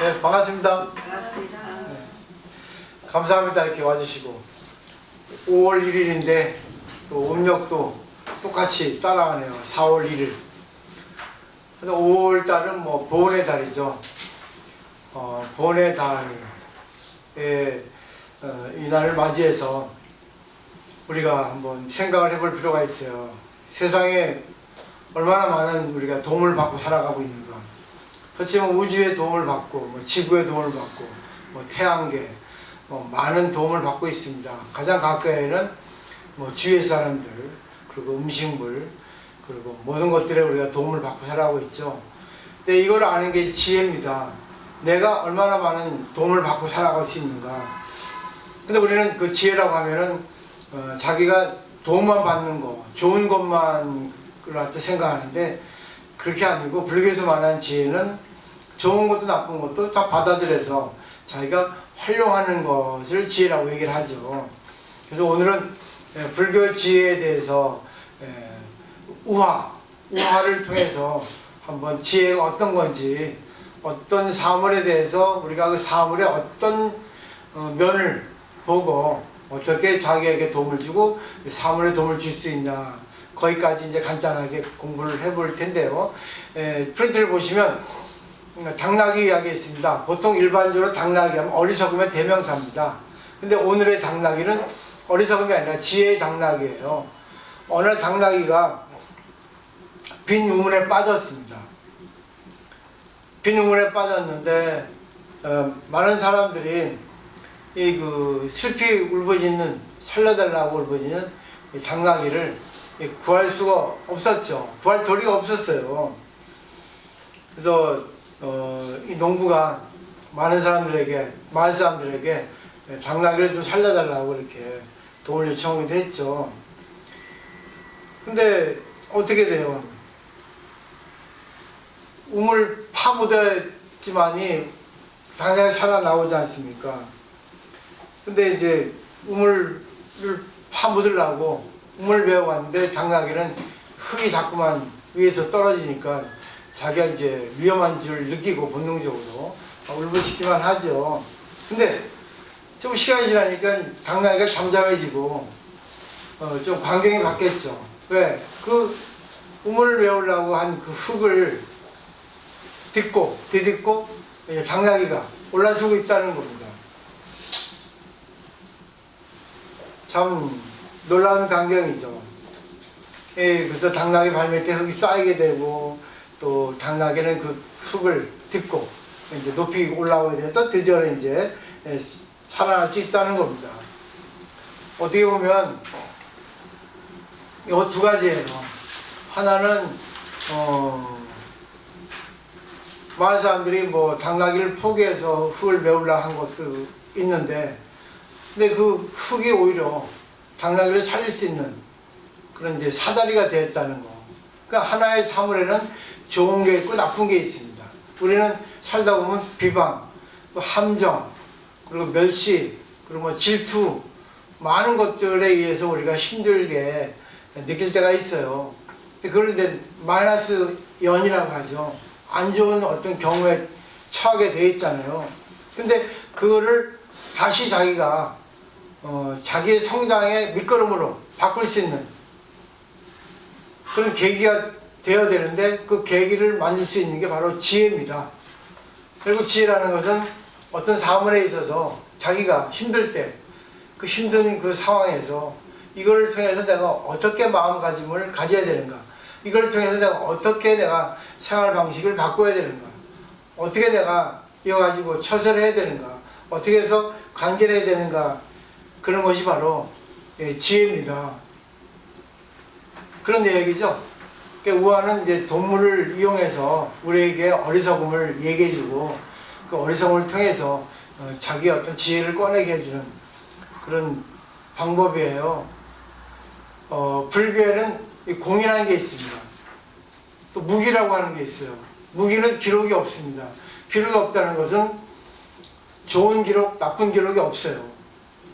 네, 반갑습니다. 반갑습니다. 네, 감사합니다. 이렇게 와주시고 5월 1일인데 또 음력도 똑같이 따라가네요. 4월 1일. 5월 달은 뭐 보온의 달이죠. 보온의 달에 이 날을 맞이해서 우리가 한번 생각을 해볼 필요가 있어요. 세상에 얼마나 많은 우리가 도움을 받고 살아가고 있는가. 그렇지만 우주의 도움을 받고, 뭐 지구의 도움을 받고, 뭐 태양계, 뭐 많은 도움을 받고 있습니다. 가장 가까이에는 뭐 주위의 사람들, 그리고 음식물, 그리고 모든 것들에 우리가 도움을 받고 살아가고 있죠. 근데 이걸 아는 게 지혜입니다. 내가 얼마나 많은 도움을 받고 살아갈 수 있는가. 근데 우리는 그 지혜라고 하면은 자기가 도움만 받는 거, 좋은 것만 그렇게 생각하는데 그렇게 아니고 불교에서 말하는 지혜는 좋은 것도 나쁜 것도 다 받아들여서 자기가 활용하는 것을 지혜라고 얘기를 하죠. 그래서 오늘은 불교 지혜에 대해서 우화를 통해서 한번 지혜가 어떤 건지, 어떤 사물에 대해서 우리가 그 사물의 어떤 면을 보고 어떻게 자기에게 도움을 주고 사물에 도움을 줄 수 있나, 거기까지 이제 간단하게 공부를 해볼 텐데요. 프린트를 보시면 당나귀 이야기 있습니다. 보통 일반적으로 당나귀 하면 어리석음의 대명사입니다. 근데 오늘의 당나귀는 어리석음이 아니라 지혜의 당나귀예요. 어느 날 당나귀가 빈 우물에 빠졌습니다. 빈 우물에 빠졌는데 많은 사람들이 이 슬피 울부짖는, 살려달라고 울부짖는 이 당나귀를 구할 수가 없었죠. 구할 도리가 없었어요. 그래서 이 농부가 많은 사람들에게, 마을 사람들에게 당나귀를 좀 살려달라고 이렇게 도움을 요청하기도 했죠. 근데 어떻게 돼요? 우물 파묻었지만이 당장에 살아나오지 않습니까? 근데 이제 우물을 파묻으려고 우물을 베어왔는데 당나귀는 흙이 자꾸만 위에서 떨어지니까 자기가 이제 위험한 줄 느끼고 본능적으로 울부짖기만 하죠. 근데 좀 시간이 지나니까 당나귀가 잠잠해지고 좀 광경이 바뀌었죠. 왜? 그 우물을 메우려고 한 그 흙을 디딛고 당나귀가 올라서고 있다는 겁니다. 참 놀라운 광경이죠. 그래서 당나귀 발밑에 흙이 쌓이게 되고, 또 당나귀는 그 흙을 딛고 이제 높이 올라오게 돼서 드디어 이제 살아날 수 있다는 겁니다. 어떻게 보면 이거 두 가지예요. 하나는 많은 사람들이 뭐 당나귀를 포기해서 흙을 메우려고 한 것도 있는데, 근데 그 흙이 오히려 당나귀를 살릴 수 있는 그런 이제 사다리가 되었다는 거. 그러니까 하나의 사물에는 좋은 게 있고 나쁜 게 있습니다. 우리는 살다 보면 비방, 또 함정, 그리고 멸시, 그리고 뭐 질투, 많은 것들에 의해서 우리가 힘들게 느낄 때가 있어요. 그걸 이제 마이너스 연이라고 하죠. 안 좋은 어떤 경우에 처하게 돼 있잖아요. 근데 그거를 다시 자기가 자기의 성장의 밑거름으로 바꿀 수 있는 그런 계기가 되어야 되는데, 그 계기를 만들 수 있는 게 바로 지혜입니다. 그리고 지혜라는 것은 어떤 사물에 있어서 자기가 힘들 때, 그 힘든 그 상황에서 이걸 통해서 내가 어떻게 마음가짐을 가져야 되는가, 이걸 통해서 내가 어떻게 내가 생활 방식을 바꿔야 되는가, 어떻게 내가 이거 가지고 처세를 해야 되는가, 어떻게 해서 관계를 해야 되는가, 그런 것이 바로 지혜입니다. 그런 얘기죠. 우화는 이제 동물을 이용해서 우리에게 어리석음을 얘기해주고, 그 어리석음을 통해서 자기의 어떤 지혜를 꺼내게 해주는 그런 방법이에요. 불교에는 공이라는 게 있습니다. 또 무기라고 하는 게 있어요. 무기는 기록이 없습니다. 기록이 없다는 것은 좋은 기록, 나쁜 기록이 없어요.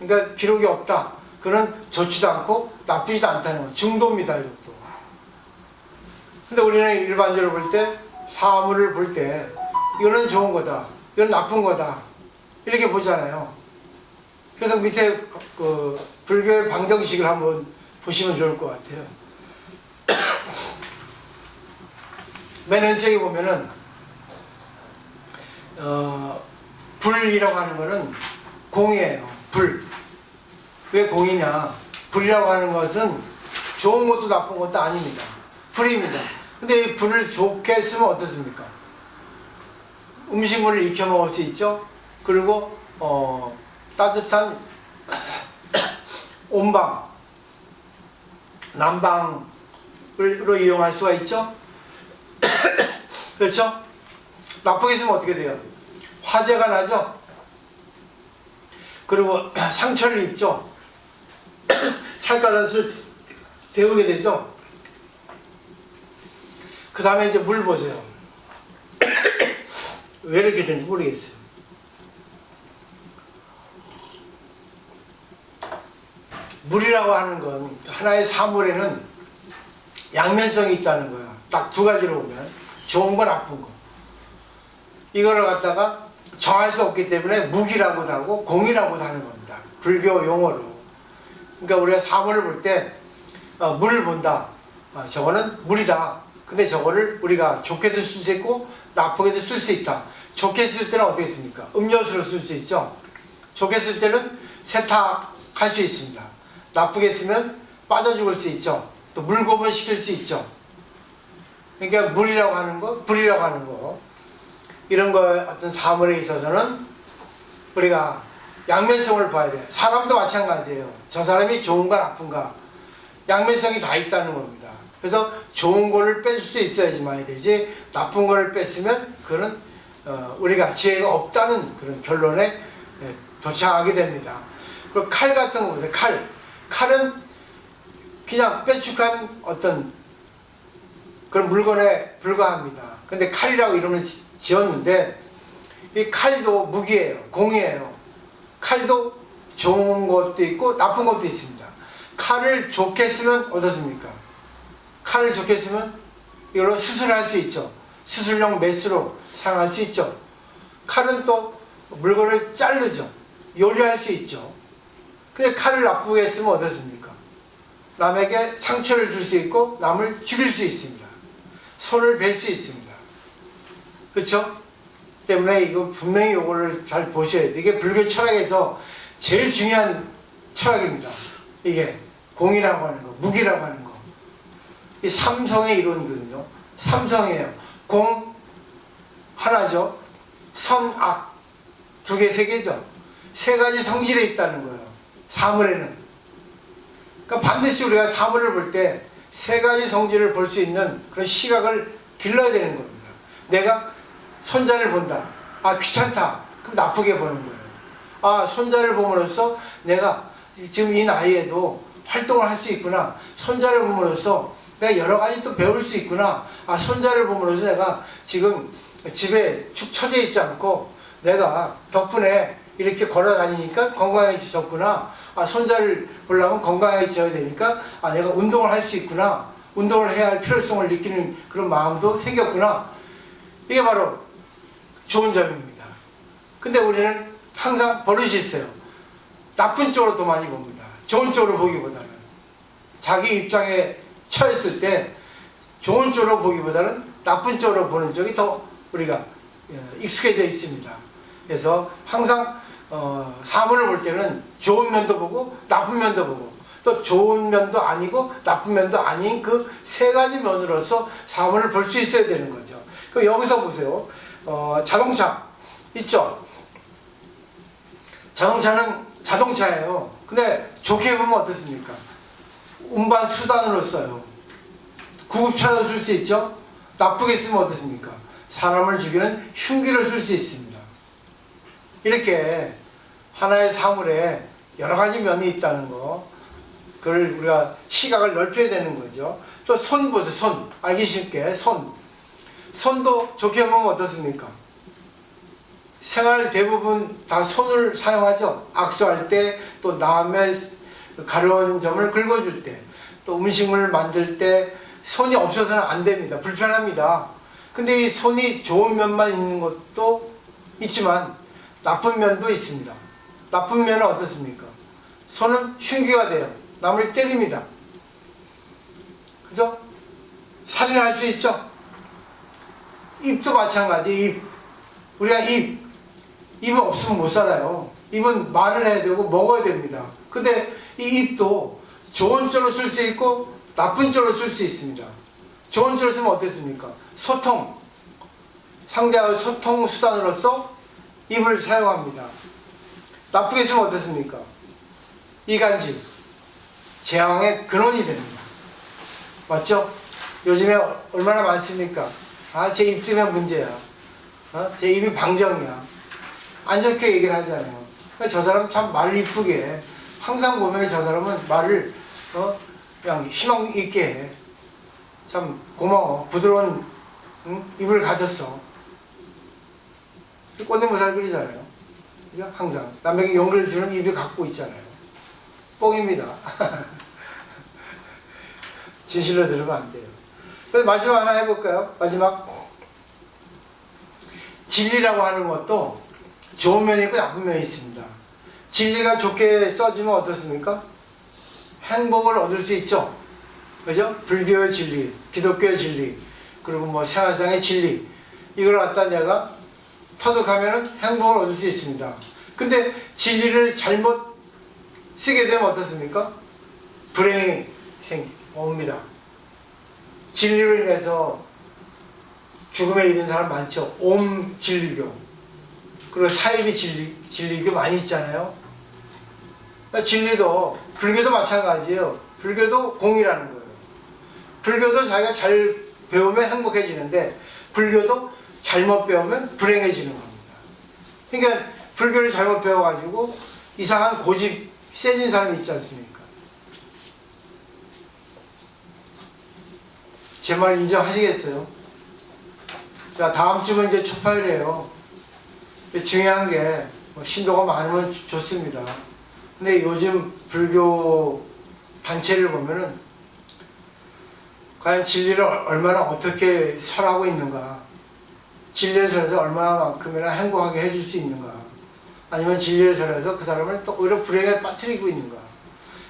그러니까 기록이 없다. 그건 좋지도 않고 나쁘지도 않다는 거. 중도입니다, 이것도. 근데 우리는 일반적으로 볼 때, 사물을 볼 때 이거는 좋은 거다, 이건 나쁜 거다. 이렇게 보잖아요. 그래서 밑에 그 불교의 방정식을 한번 보시면 좋을 것 같아요. 맨 왼쪽에 보면은 불이라고 하는 거는 공이에요. 불. 왜 공이냐? 불이라고 하는 것은 좋은 것도 나쁜 것도 아닙니다. 불입니다. 근데 이 불을 좋게 쓰면 어떻습니까? 음식물을 익혀 먹을 수 있죠. 그리고 따뜻한 온방, 난방으로 이용할 수가 있죠. 그렇죠? 나쁘게 쓰면 어떻게 돼요? 화재가 나죠. 그리고 상처를 입죠. 살갗을 데우게 되죠. 그 다음에 이제 물 보세요. 왜 이렇게 되는지 모르겠어요. 물이라고 하는 건 하나의 사물에는 양면성이 있다는 거야. 딱 두 가지로 보면 좋은 거 나쁜 거. 이거를 갖다가 정할 수 없기 때문에 무기라고도 하고 공이라고도 하는 겁니다. 불교 용어로. 그러니까 우리가 사물을 볼 때 물을 본다. 저거는 물이다. 근데 저거를 우리가 좋게도 쓸 수 있고 나쁘게도 쓸 수 있다. 좋게 쓸 때는 어떻게 씁니까? 음료수로 쓸 수 있죠. 좋게 쓸 때는 세탁할 수 있습니다. 나쁘게 쓰면 빠져 죽을 수 있죠. 또 물고문 시킬 수 있죠. 그러니까 물이라고 하는 거, 불이라고 하는 거, 이런 거 어떤 사물에 있어서는 우리가 양면성을 봐야 돼요. 사람도 마찬가지예요. 저 사람이 좋은가 나쁜가 양면성이 다 있다는 겁니다. 그래서 좋은 거를 뺄 수 있어야지만 되지, 나쁜 거를 뺐으면 그거는 우리가 지혜가 없다는 그런 결론에 도착하게 됩니다. 그리고 칼 같은 거 보세요. 칼은 그냥 빼축한 어떤 그런 물건에 불과합니다. 근데 칼이라고 이름을 지었는데 이 칼도 무기예요. 공이에요. 칼도 좋은 것도 있고 나쁜 것도 있습니다. 칼을 좋게 쓰면 어떻습니까? 칼을 좋게 쓰면 이걸로 수술할 수 있죠. 수술용 메스로 사용할 수 있죠. 칼은 또 물건을 자르죠. 요리할 수 있죠. 근데 칼을 나쁘게 쓰면 어떻습니까? 남에게 상처를 줄 수 있고 남을 죽일 수 있습니다. 손을 벨 수 있습니다. 그렇죠? 때문에 이거 분명히 이거를 잘 보셔야 돼요. 이게 불교 철학에서 제일 중요한 철학입니다. 이게 공이라고 하는 거, 무기라고 하는 거. 이 삼성의 이론이거든요. 삼성이에요. 공 하나죠. 선, 악 두 개, 세 개죠. 세 가지 성질이 있다는 거예요. 사물에는. 그러니까 반드시 우리가 사물을 볼 때 세 가지 성질을 볼 수 있는 그런 시각을 길러야 되는 겁니다. 내가 손자를 본다. 아, 귀찮다. 그럼 나쁘게 보는 거예요. 아, 손자를 봄으로써 내가 지금 이 나이에도 활동을 할 수 있구나. 손자를 봄으로써 내가 여러 가지 또 배울 수 있구나. 아, 손자를 봄으로써 내가 지금 집에 축 처져 있지 않고 내가 덕분에 이렇게 걸어 다니니까 건강해졌구나. 아, 손자를 보려면 건강해져야 되니까 아, 내가 운동을 할 수 있구나. 운동을 해야 할 필요성을 느끼는 그런 마음도 생겼구나. 이게 바로 좋은 점입니다. 근데 우리는 항상 버릇이 있어요. 나쁜 쪽으로 더 많이 봅니다. 좋은 쪽으로 보기보다는. 자기 입장에 처했을 때 좋은 쪽으로 보기보다는 나쁜 쪽으로 보는 쪽이 더 우리가 익숙해져 있습니다. 그래서 항상 사물을 볼 때는 좋은 면도 보고 나쁜 면도 보고 또 좋은 면도 아니고 나쁜 면도 아닌 그 세 가지 면으로서 사물을 볼 수 있어야 되는 거죠. 그럼 여기서 보세요. 자동차 있죠? 자동차는 자동차예요. 근데 좋게 보면 어떻습니까? 운반 수단으로 써요. 구급차로 쓸 수 있죠? 나쁘게 쓰면 어떻습니까? 사람을 죽이는 흉기로 쓸 수 있습니다. 이렇게 하나의 사물에 여러 가지 면이 있다는 거, 그걸 우리가 시각을 넓혀야 되는 거죠. 또 손 보세요. 손. 알기 쉽게 손. 손도 좋게 보면 어떻습니까? 생활 대부분 다 손을 사용하죠. 악수할 때, 또 남의 가려운 점을 긁어줄 때, 또 음식물 만들 때 손이 없어서는 안 됩니다. 불편합니다. 근데 이 손이 좋은 면만 있는 것도 있지만 나쁜 면도 있습니다. 나쁜 면은 어떻습니까? 손은 흉기가 돼요. 남을 때립니다. 그래서 살인할 수 있죠. 입도 마찬가지. 입. 우리가 입은 없으면 못 살아요. 입은 말을 해야 되고 먹어야 됩니다. 근데 이 입도 좋은 쪽으로 쓸 수 있고 나쁜 쪽으로 쓸 수 있습니다. 좋은 쪽으로 쓰면 어떻습니까? 소통. 상대와의 소통 수단으로서 입을 사용합니다. 나쁘게 쓰면 어떻습니까? 이간질. 재앙의 근원이 됩니다. 맞죠? 요즘에 얼마나 많습니까? 아, 제 입 때문에 문제야. 제 입이 방정이야. 안 좋게 얘기를 하잖아요. 저 사람 참 말 이쁘게 해. 항상 보면 저 사람은 말을 그냥 희망 있게 해. 참 고마워. 부드러운 입을 가졌어. 꽃내모살 그리잖아요. 그죠? 항상 남에게 용기를 주는 입을 갖고 있잖아요. 뽕입니다. 진실로 들으면 안 돼요. 그래서 마지막 하나 해볼까요? 마지막. 진리라고 하는 것도 좋은 면이 있고 나쁜 면이 있습니다. 진리가 좋게 써지면 어떻습니까? 행복을 얻을 수 있죠. 그죠? 불교의 진리, 기독교의 진리, 그리고 뭐 생활상의 진리, 이걸 갖다 내가 터득하면 행복을 얻을 수 있습니다. 근데 진리를 잘못 쓰게 되면 어떻습니까? 불행이 옵니다. 진리로 인해서 죽음에 이른 사람 많죠. 옴진리교. 그리고 사이비 진리교 많이 있잖아요. 그러니까 진리도, 불교도 마찬가지예요. 불교도 공이라는 거예요. 불교도 자기가 잘 배우면 행복해지는데, 불교도 잘못 배우면 불행해지는 겁니다. 그러니까 불교를 잘못 배워가지고 이상한 고집 세진 사람이 있지 않습니까? 제 말 인정하시겠어요? 자, 다음 주면 이제 초파일이에요. 중요한 게 신도가 많으면 좋습니다. 근데 요즘 불교 단체를 보면은 과연 진리를 얼마나 어떻게 설하고 있는가, 진리를 설해서 얼마만큼이나 행복하게 해줄 수 있는가, 아니면 진리를 설해서 그 사람을 또 오히려 불행에 빠뜨리고 있는가,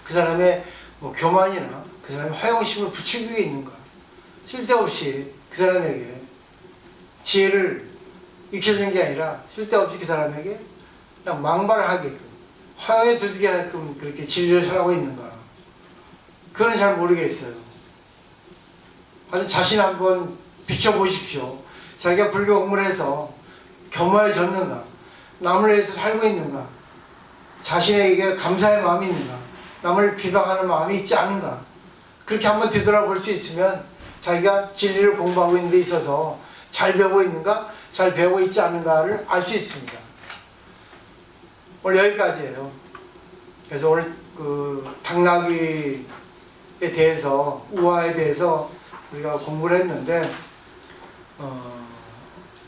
그 사람의 뭐 교만이나 그 사람의 화용심을 부추기고 있는가, 쓸데없이 그 사람에게 지혜를 익혀주는 게 아니라 쓸데없이 그 사람에게 그냥 망발을 하게끔, 화용에 들게 하게끔 그렇게 진리를 설하고 있는가, 그건 잘 모르겠어요. 아주 자신 한번 비춰보십시오. 자기가 불교 공부를 해서 겸허해졌는가, 남을 위해서 살고 있는가, 자신에게 감사의 마음이 있는가, 남을 비방하는 마음이 있지 않은가, 그렇게 한번 뒤돌아볼 수 있으면 자기가 진리를 공부하고 있는 데 있어서 잘 배우고 있는가, 잘 배우고 있지 않은가를 알 수 있습니다. 오늘 여기까지예요. 그래서 오늘 그 당나귀에 대해서, 우화에 대해서 우리가 공부를 했는데,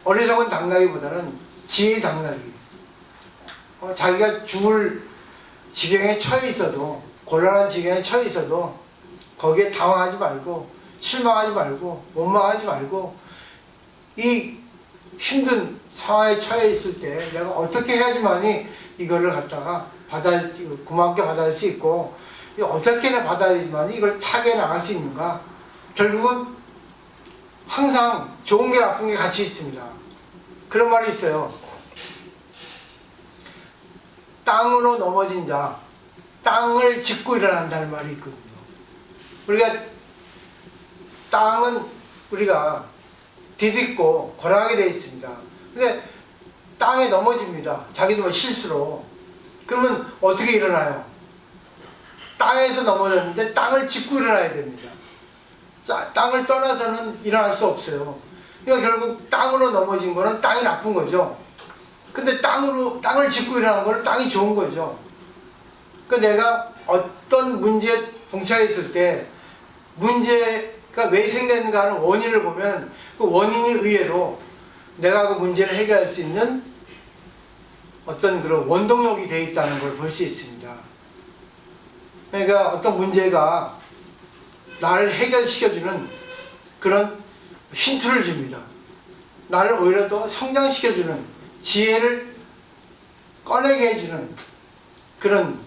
어리석은 당나귀보다는 지혜 당나귀. 자기가 죽을 지경에 처해 있어도, 곤란한 지경에 처해 있어도 거기에 당황하지 말고, 실망하지 말고, 원망하지 말고, 이 힘든 상황에 처해 있을 때 내가 어떻게 해야지만이 이거를 갖다가 고맙게 받아들일 수 있고, 어떻게 해야 받아들이지만이 이걸 타개해 나갈 수 있는가. 결국은 항상 좋은 게 나쁜 게 같이 있습니다. 그런 말이 있어요. 땅으로 넘어진 자, 땅을 짚고 일어난다는 말이 있거든요. 우리가 땅은 우리가 디딛고 걸어가게 되어 있습니다. 근데 땅에 넘어집니다. 자기도 뭐 실수로. 그러면 어떻게 일어나요? 땅에서 넘어졌는데 땅을 짚고 일어나야 됩니다. 땅을 떠나서는 일어날 수 없어요. 그러니까 결국 땅으로 넘어진 거는 땅이 나쁜 거죠. 근데 땅을 짚고 일어난 거는 땅이 좋은 거죠. 그러니까 내가 어떤 문제에 봉착해 있을 때 문제가 왜 생겼는가 하는 원인을 보면 그 원인이 의외로 내가 그 문제를 해결할 수 있는 어떤 그런 원동력이 되어 있다는 걸 볼 수 있습니다. 그러니까 어떤 문제가 나를 해결시켜주는 그런 힌트를 줍니다. 나를 오히려 더 성장시켜주는 지혜를 꺼내게 해주는 그런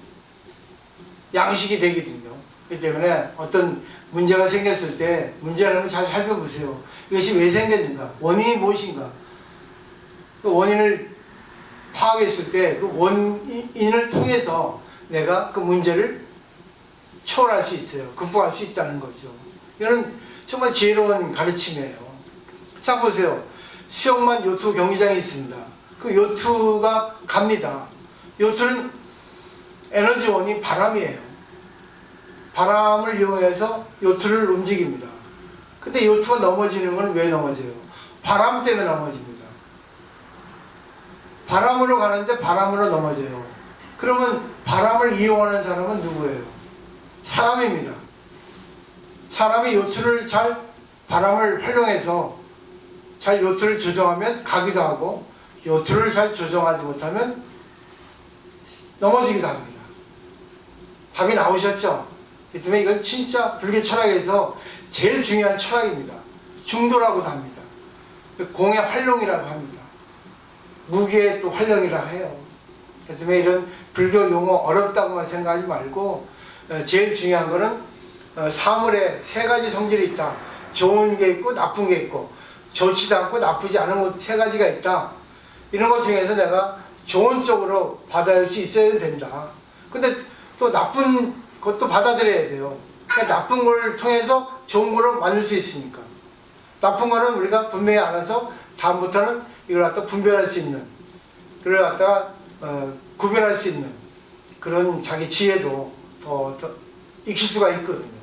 양식이 되거든요. 그렇기 때문에 어떤 문제가 생겼을 때 문제라는 걸 잘 살펴보세요. 이것이 왜 생겼는가? 원인이 무엇인가? 그 원인을 파악했을 때 그 원인을 통해서 내가 그 문제를 초월할 수 있어요. 극복할 수 있다는 거죠. 이거는 정말 지혜로운 가르침이에요. 자, 보세요. 수영만 요트 경기장이 있습니다. 그 요트가 갑니다. 요트는 에너지원이 바람이에요. 바람을 이용해서 요트를 움직입니다. 근데 요트가 넘어지는 건 왜 넘어져요? 바람 때문에 넘어집니다. 바람으로 가는데 바람으로 넘어져요. 그러면 바람을 이용하는 사람은 누구예요? 사람입니다. 사람이 요트를 잘, 바람을 활용해서 잘 요트를 조정하면 가기도 하고, 요트를 잘 조정하지 못하면 넘어지기도 합니다. 답이 나오셨죠? 그 때문에 이건 진짜 불교 철학에서 제일 중요한 철학입니다. 중도라고도 합니다. 공의 활용이라고 합니다. 무기의 또 활용이라 해요. 그래서 이런 불교 용어 어렵다고만 생각하지 말고, 제일 중요한 거는 사물에 세 가지 성질이 있다. 좋은 게 있고 나쁜 게 있고, 좋지도 않고 나쁘지 않은 것 세 가지가 있다. 이런 것 중에서 내가 좋은 쪽으로 받아들일 수 있어야 된다. 근데 또 나쁜 것도 받아들여야 돼요. 그러니까 나쁜 걸 통해서 좋은 거로 만들 수 있으니까. 나쁜 거는 우리가 분명히 알아서 다음부터는 이걸 갖다 분별할 수 있는, 그걸 갖다가 구별할 수 있는 그런 자기 지혜도 더 익힐 수가 있거든요.